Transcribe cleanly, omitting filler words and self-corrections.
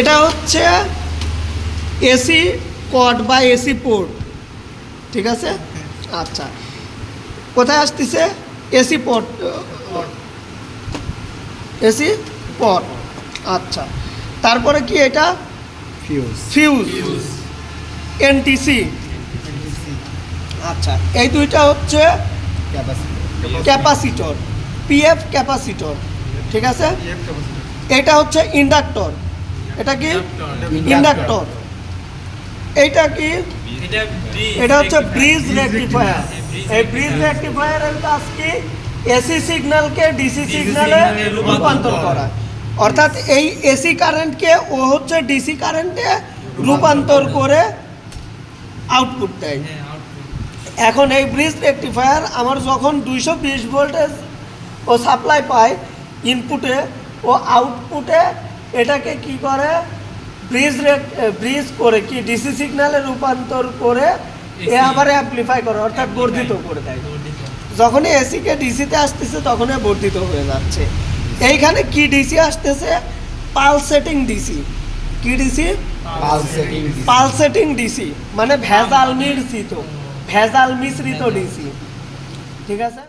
এটা হচ্ছে AC cord বা এসি পোর্ট, ঠিক আছে। আচ্ছা, কোথায় আসতেছে? AC port, AC port. আচ্ছা, তারপরে কি এটা? Fuse, NTC. আচ্ছা, এই দুইটা হচ্ছে ক্যাপাসিটর, পিএফ ক্যাপাসিটর, ঠিক আছে। এটা হচ্ছে ইন্ডাক্টর। এটা কি? ইন্ডাক্টর। এইটা কি? এটা হচ্ছে ব্রিজ রেকটিফায়ার। এই ব্রিজ রেকটিফায়ারের কাজ কি? এসি সিগন্যালকে ডিসি সিগন্যালে রূপান্তর করা, অর্থাৎ এই এসি কারেন্টকে ও হচ্ছে ডিসি কারেন্টে রূপান্তর করে আউটপুট দেয়। এখন এই ব্রিজ রেকটিফায়ার আমার যখন 220 ভোল্টেজ ও সাপ্লাই পায় ইনপুটে ও আউটপুটে, এটাকে কি করে? ব্রিজ করে কি ডিসি সিগন্যালে রূপান্তর করে এ আবার অ্যাম্প্লিফাই করে, অর্থাৎ বর্ধিত করে দেয়। যখনই এসিকে ডিসিতে আসতেছে তখনই বর্ধিত হয়ে যাচ্ছে। এইখানে কি ডিসি আসতেছে? Pulsating DC. কি ডিসি? পালসেটিং ডিসি, মানে ভেজাল মিশ্রিত ডিসি, ঠিক আছে।